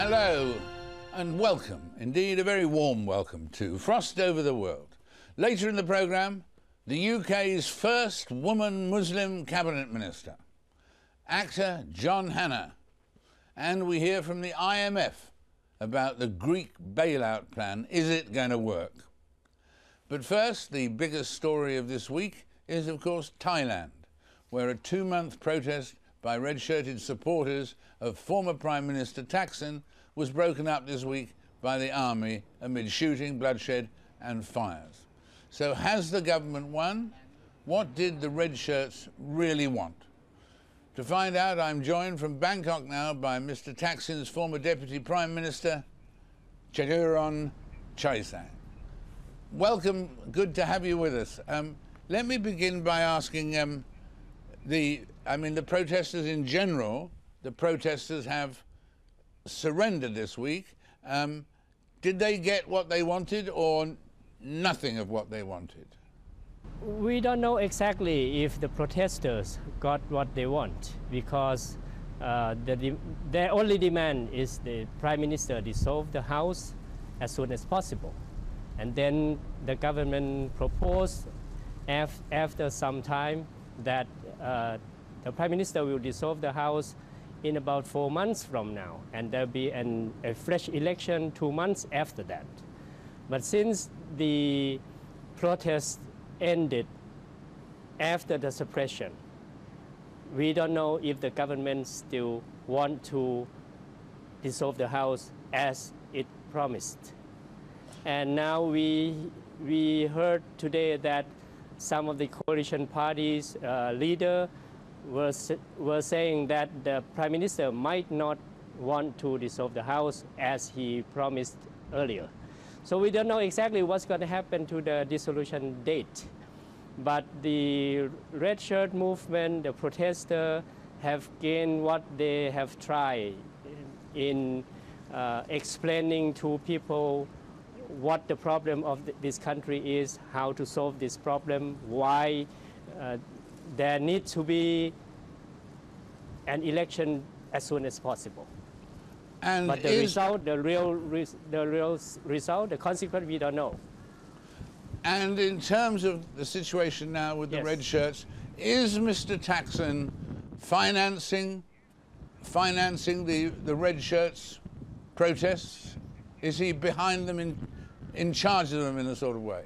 Hello and welcome, indeed a very warm welcome to Frost Over the World. Later in the programme, the UK's first woman Muslim cabinet minister, actor John Hannah, and we hear from the IMF about the Greek bailout plan. Is it going to work? But first, the biggest story of this week is, of course, Thailand, where a 2-month protest by red-shirted supporters of former Prime Minister Thaksin was broken up this week by the army amid shooting, bloodshed and fires. So has the government won? What did the red shirts really want? To find out, I'm joined from Bangkok now by Mr. Thaksin's former Deputy Prime Minister, Chaturon Chaiseng. Welcome, good to have you with us. Let me begin by asking the protesters in general. The protesters have surrendered this week. Did they get what they wanted or nothing of what they wanted? We don't know exactly if the protesters got what they want, because their only demand is the Prime Minister dissolve the House as soon as possible. And then the government proposed after some time that the Prime Minister will dissolve the House in about 4 months from now, and there'll be a fresh election 2 months after that. But since the protests ended after the suppression, we don't know if the government still want to dissolve the House as it promised. And now we heard today that some of the coalition parties' leader were saying that the Prime Minister might not want to dissolve the House as he promised earlier. So we don't know exactly what's going to happen to the dissolution date. But the red shirt movement, the protesters, have gained what they have tried in explaining to people what the problem of this country is, how to solve this problem, why there needs to be an election as soon as possible. And but the result, the real result, the consequence, we don't know. And in terms of the situation now with the red shirts, is Mr. Thaksin financing the red shirts protests? Is he behind them, in charge of them in a sort of way?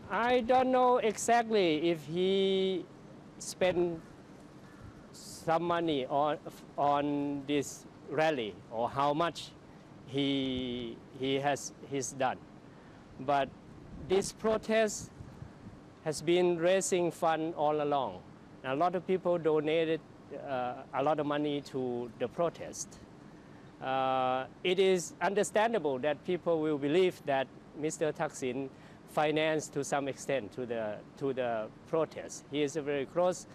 I don't know exactly if he spent some money on this rally or how much he's done. But this protest has been raising funds all along. And a lot of people donated a lot of money to the protest. It is understandable that people will believe that Mr. Thaksin financed to some extent to the protest. He is a very close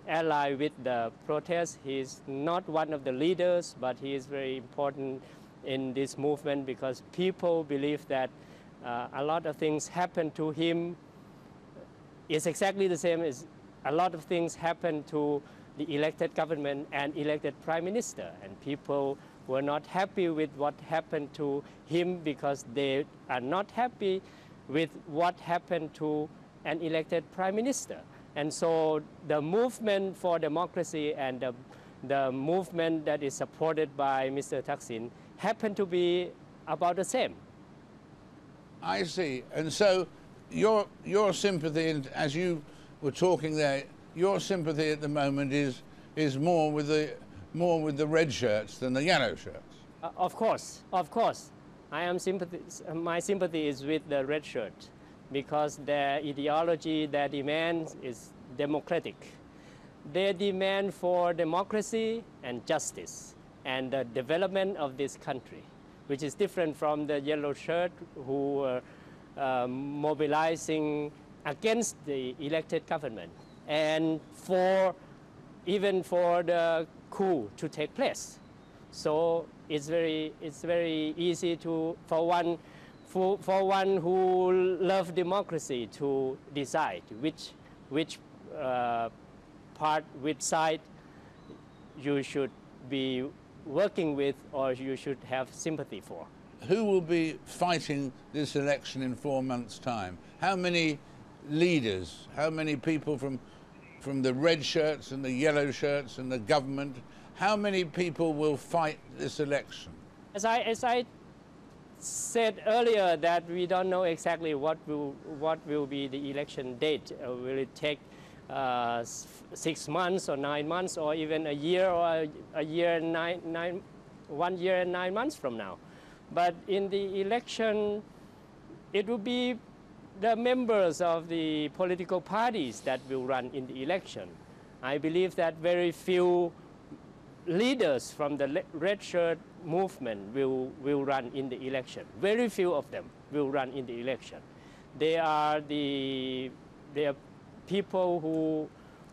ally with the protest. He is not one of the leaders, but he is very important in this movement because people believe that a lot of things happen to him. It's exactly the same as a lot of things happen to the elected government and elected prime minister, and people were not happy with what happened to him because they are not happy with what happened to an elected prime minister. And so the movement for democracy and the movement that is supported by Mr. Thaksin happen to be about the same. I see. And so your sympathy, and as you were talking there, your sympathy at the moment is more with the red shirts than the yellow shirts. Of course. My sympathy is with the red shirt because their ideology, their demand is democratic. Their demand for democracy and justice and the development of this country, which is different from the yellow shirt who were mobilizing against the elected government and even for the coup to take place. So it's very easy for one who loves democracy to decide which side you should be working with or you should have sympathy for. Who will be fighting this election in 4 months' time? How many leaders, how many people from the red shirts and the yellow shirts and the government, how many people will fight this election? As I said earlier, that we don't know exactly what will be the election date. Will it take 6 months or 9 months or even a year or a year and 1 year and 9 months from now? But in the election, it will be the members of the political parties that will run in the election. I believe that very few leaders from the red shirt movement will run in the election. Very few of them will run in the election. They are people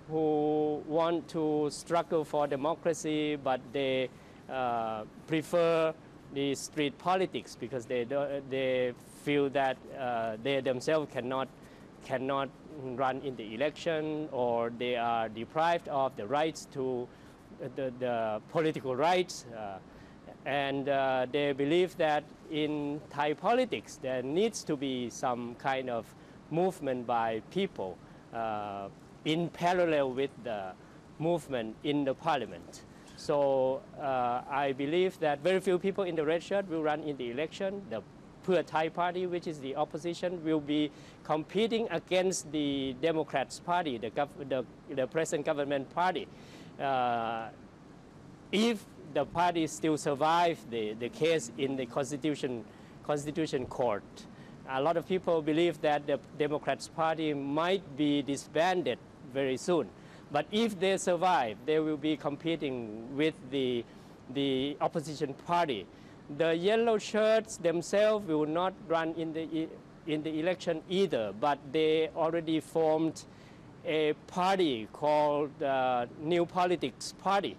who want to struggle for democracy, but they prefer the street politics because they feel that they themselves cannot run in the election, or they are deprived of the rights to the political rights, and they believe that in Thai politics there needs to be some kind of movement by people in parallel with the movement in the parliament. So I believe that very few people in the red shirt will run in the election. The Pheu Thai party, which is the opposition, will be competing against the Democrats party, the present government party. If the party still survive the case in the Constitution Court, a lot of people believe that the Democrats party might be disbanded very soon. But if they survive, they will be competing with the opposition party. The yellow shirts themselves will not run in the election either, but they already formed a party called New Politics Party.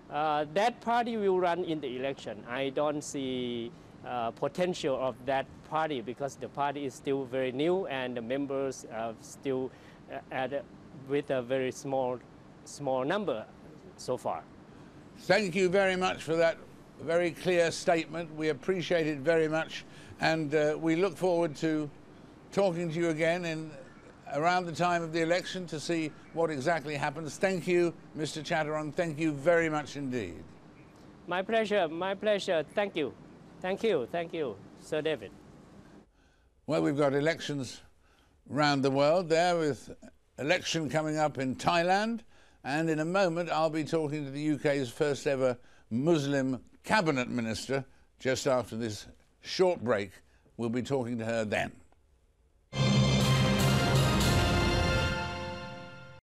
That party will run in the election. I don't see potential of that party because the party is still very new and the members are still with a very small number so far. Thank you very much for that very clear statement. We appreciate it very much, and we look forward to talking to you again around the time of the election to see what exactly happens. Thank you, Mr. Chaturon. Thank you very much indeed. My pleasure. My pleasure. Thank you. Thank you. Thank you, Sir David. Well, we've got elections around the world there, with election coming up in Thailand, and in a moment I'll be talking to the UK's first ever Muslim cabinet minister. Just after this short break, we'll be talking to her then.